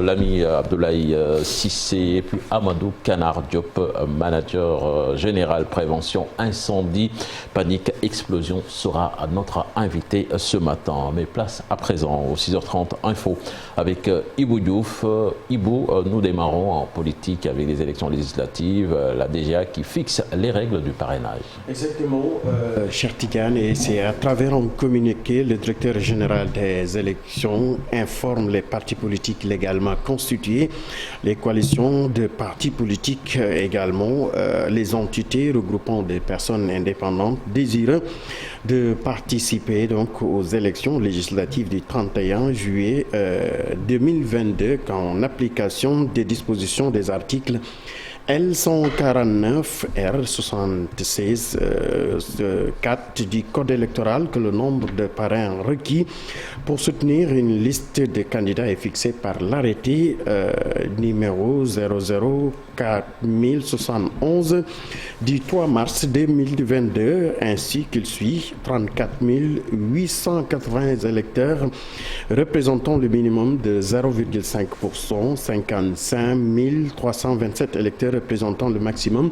L'ami Abdoulaye Cissé et puis Amadou Kanar Diop, manager général prévention incendie, panique, explosion, sera notre invité ce matin. Mais place à présent au 6h30 info avec Ibou Diouf. Ibou, nous démarrons en politique avec les élections législatives, la DGA qui fixe les règles du parrainage. Exactement, cher Tidiane, et c'est à travers un communiqué, le directeur général des élections informe les partis politiques légalement constitués, les coalitions de partis politiques également, les entités regroupant des personnes indépendantes désirant de participer donc aux élections législatives du 31 juillet 2022 en application des dispositions des articles L149 R76 4 du Code électoral que le nombre de parrains requis pour soutenir une liste de candidats est fixé par l'arrêté numéro 004071 du 3 mars 2022 ainsi qu'il suit 34 880 électeurs représentant le minimum de 0,5%, 55 327 électeurs représentant le maximum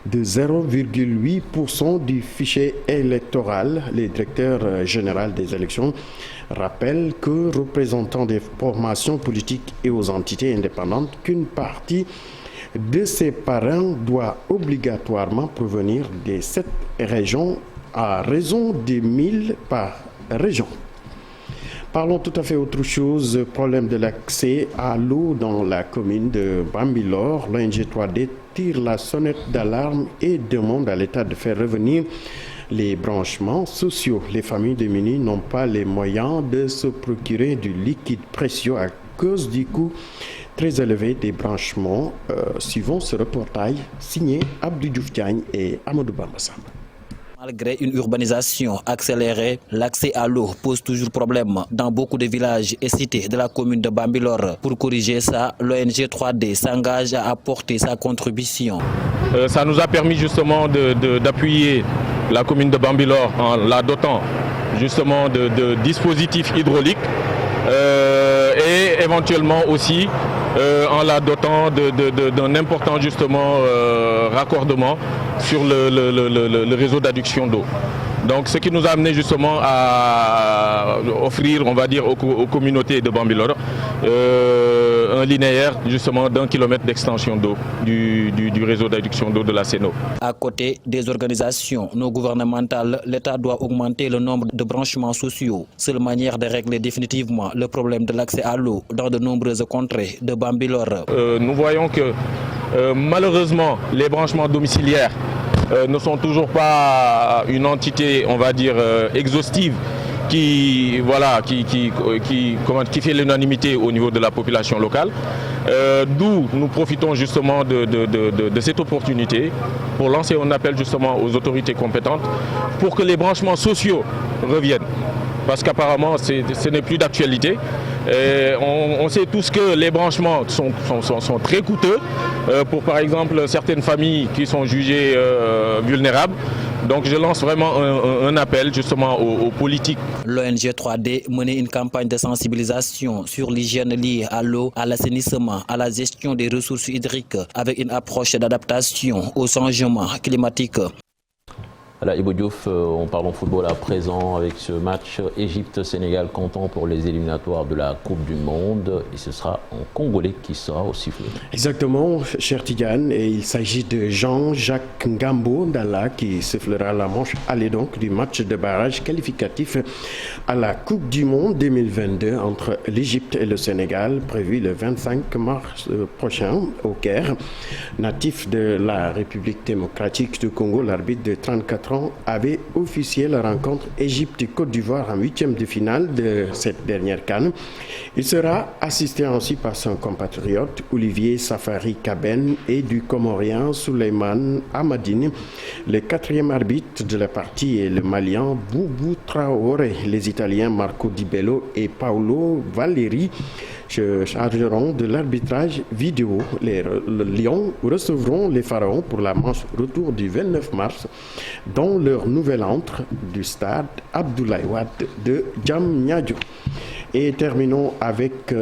de 0,8% du fichier électoral. Le directeur général des élections rappelle que représentant des formations politiques et aux entités indépendantes qu'une partie de ces parrains doit obligatoirement provenir des 7 régions à raison de 1000 par région. Parlons tout à fait autre chose, problème de l'accès à l'eau dans la commune de Bambilor. L'ONG 3D tire la sonnette d'alarme et demande à l'État de faire revenir les branchements sociaux. Les familles démunies n'ont pas les moyens de se procurer du liquide précieux à cause du coût très élevé des branchements. Suivant ce reportage signé Abdou Diouf Diagne et Amadou Bamba Samba. Malgré une urbanisation accélérée, l'accès à l'eau pose toujours problème dans beaucoup de villages et cités de la commune de Bambilor. Pour corriger ça, l'ONG 3D s'engage à apporter sa contribution. Ça nous a permis justement d'appuyer la commune de Bambilor en la dotant justement de dispositifs hydrauliques et éventuellement aussi en la dotant d'un important justement raccordement sur le réseau d'adduction d'eau. Donc ce qui nous a amené justement à offrir, on va dire, aux communautés de Bambilor un linéaire justement d'1 kilomètre d'extension d'eau du réseau d'adduction d'eau de la Séno. À côté des organisations non gouvernementales, l'État doit augmenter le nombre de branchements sociaux. Seule manière de régler définitivement le problème de l'accès à l'eau dans de nombreuses contrées de Bambilor. Nous voyons que malheureusement les branchements domiciliaires ne sont toujours pas une entité, on va dire, exhaustive qui fait l'unanimité au niveau de la population locale. D'où nous profitons justement de cette opportunité pour lancer un appel justement aux autorités compétentes pour que les branchements sociaux reviennent. Parce qu'apparemment, ce n'est plus d'actualité. On sait tous que les branchements sont très coûteux pour, par exemple, certaines familles qui sont jugées vulnérables. Donc je lance vraiment un appel justement aux politiques. L'ONG 3D menait une campagne de sensibilisation sur l'hygiène liée à l'eau, à l'assainissement, à la gestion des ressources hydriques avec une approche d'adaptation au changement climatique. Voilà, Ibou Diouf, on parle en football à présent avec ce match Égypte-Sénégal comptant pour les éliminatoires de la Coupe du Monde. Et ce sera un Congolais qui sera au sifflet. Exactement, cher Tidiane. Et il s'agit de Jean-Jacques Ngambo Dalla qui sifflera la manche aller donc du match de barrage qualificatif à la Coupe du Monde 2022 entre l'Égypte et le Sénégal, prévu le 25 mars prochain au Caire. Natif de la République démocratique du Congo, l'arbitre de 34 ans avait officié la rencontre Égypte-Côte d'Ivoire en 8e de finale de cette dernière CAN. Il sera assisté ainsi par son compatriote Olivier Safari Kaben et du Comorien Souleymane Amadine. Le 4e arbitre de la partie est le Malien Boubou Traoré. Les Italiens Marco Di Bello et Paolo Valeri se chargeront de l'arbitrage vidéo. Les Lions recevront les Pharaons pour la manche retour du 29 mars dans leur nouvel antre du stade Abdoulaye Wade de Diamniadio. Et terminons avec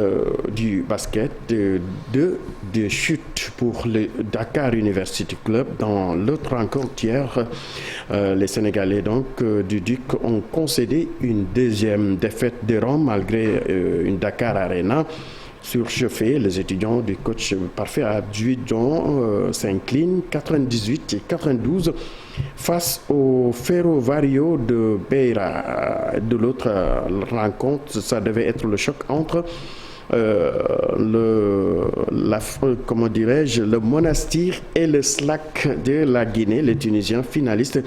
du basket, de chute pour le Dakar University Club. Dans l'autre rencontre hier, les Sénégalais du Duc ont concédé une deuxième défaite de rang malgré une Dakar Arena surchauffée. Les étudiants du coach parfait Abidjan s'inclinent 98 et 92 face au Ferrovario de Beira. De l'autre rencontre, ça devait être le choc entre le Monastir et le SLAC de la Guinée. Les Tunisiens finalistes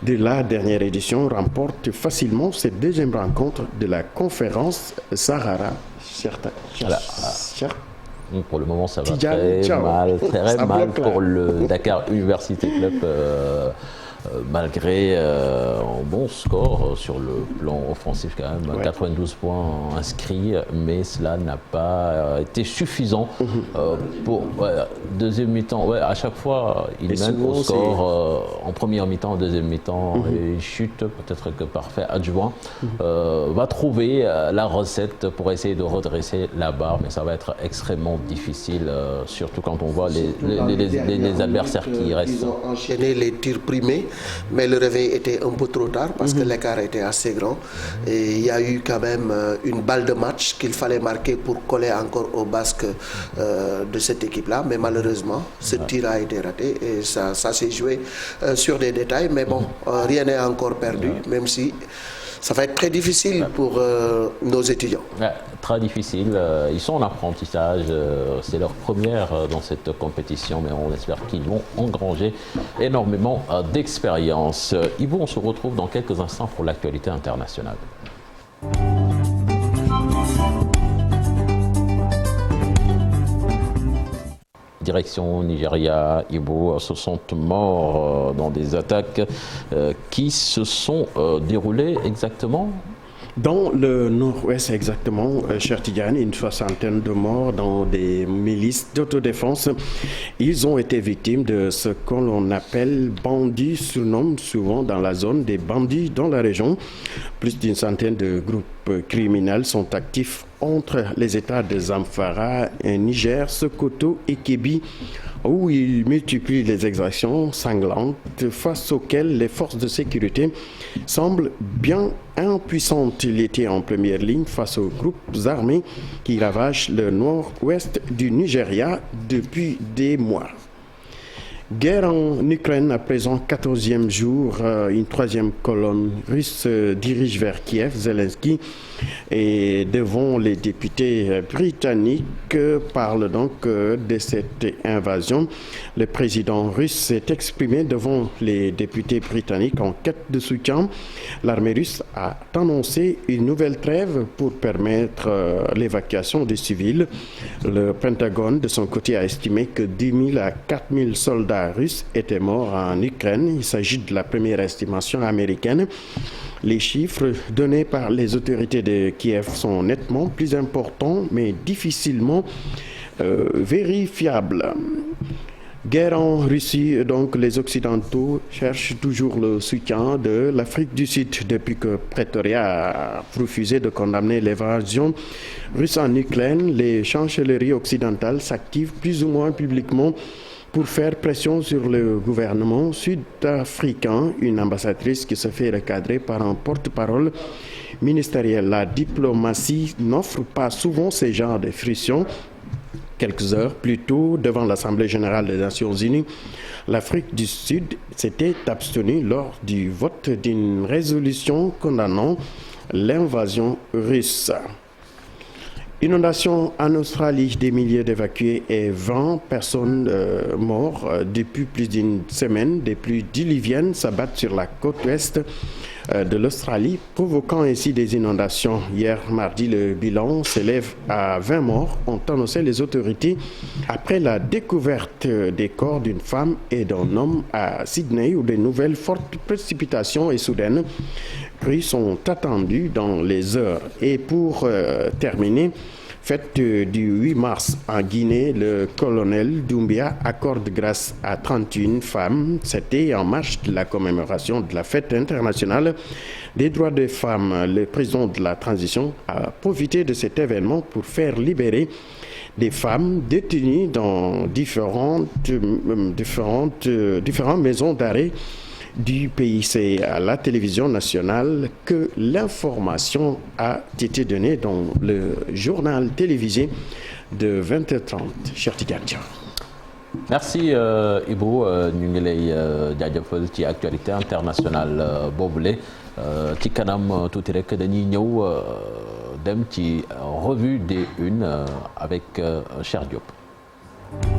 de la dernière édition remportent facilement cette deuxième rencontre de la conférence Sahara. Pour le moment, ça va très mal pour le Dakar University Club, malgré un bon score sur le plan offensif quand même, 92 points inscrits, mais cela n'a pas été suffisant pour deuxième mi-temps. À chaque fois, il mène au score en première mi-temps, en deuxième mi-temps, et il chute. Peut-être que Parfait Adjoint va trouver la recette pour essayer de redresser la barre, mais ça va être extrêmement difficile, surtout quand on voit les adversaires qui restent. Ils ont enchaîné les tirs primés, mais le réveil était un peu trop tard parce que l'écart était assez grand. Et il y a eu quand même une balle de match qu'il fallait marquer pour coller encore au basque de cette équipe-là. Mais malheureusement, ce tir a été raté et ça s'est joué sur des détails. Mais bon, rien n'est encore perdu, même si ça va être très difficile pour nos étudiants. Très difficile. Ils sont en apprentissage. C'est leur première dans cette compétition, mais on espère qu'ils vont engranger énormément d'expérience. Yves, on se retrouve dans quelques instants pour l'actualité internationale. Direction Nigeria, Ibo, 60 morts dans des attaques qui se sont déroulées exactement dans le nord-ouest exactement, cher Tidiane, une soixantaine de morts dans des milices d'autodéfense. Ils ont été victimes de ce que l'on appelle bandits, surnomme souvent dans la zone des bandits dans la région. Plus d'une centaine de groupes criminels sont actifs entre les États de Zamfara, Niger, Sokoto et Kebbi, où ils multiplient les exactions sanglantes face auxquelles les forces de sécurité semblent bien impuissantes. Il était en première ligne face aux groupes armés qui ravagent le nord-ouest du Nigeria depuis des mois. Guerre en Ukraine à présent, 14e jour, une troisième colonne russe dirige vers Kiev. Zelensky et devant les députés britanniques parle donc de cette invasion. Le président russe s'est exprimé devant les députés britanniques en quête de soutien. L'armée russe a annoncé une nouvelle trêve pour permettre l'évacuation des civils. Le Pentagone de son côté a estimé que 10 000 à 4 000 soldats russes étaient morts en Ukraine. Il s'agit de la première estimation américaine. Les chiffres donnés par les autorités de Kiev sont nettement plus importants, mais difficilement vérifiables. Guerre en Russie, donc les Occidentaux cherchent toujours le soutien de l'Afrique du Sud depuis que Pretoria a refusé de condamner l'invasion russe en Ukraine. Les chancelleries occidentales s'activent plus ou moins publiquement pour faire pression sur le gouvernement sud-africain. Une ambassadrice qui se fait recadrer par un porte-parole ministériel. La diplomatie n'offre pas souvent ce genre de friction. Quelques heures plus tôt, devant l'Assemblée générale des Nations unies, l'Afrique du Sud s'était abstenue lors du vote d'une résolution condamnant l'invasion russe. Inondation en Australie, des milliers d'évacués et 20 personnes mortes depuis plus d'une semaine. Des pluies diluviennes s'abattent sur la côte ouest de l'Australie, provoquant ainsi des inondations. Hier mardi, le bilan s'élève à 20 morts, ont annoncé les autorités après la découverte des corps d'une femme et d'un homme à Sydney, où de nouvelles fortes précipitations et soudaines pluies sont attendues dans les heures. Et pour terminer, fête du 8 mars en Guinée, le colonel Doumbia accorde grâce à 31 femmes. C'était en marge de la commémoration de la fête internationale des droits des femmes. Le président de la transition a profité de cet événement pour faire libérer des femmes détenues dans différentes maisons d'arrêt du pays. C'est à la télévision nationale que l'information a été donnée dans le journal télévisé de 20h30. Cheikh Tidiane Diaw. Merci Ibou ñu ngi lay jaajëfal ci actualité internationale boobule ci kanam tuuti rek dañuy ñëw dem ci revue des unes avec Cheikh Diop.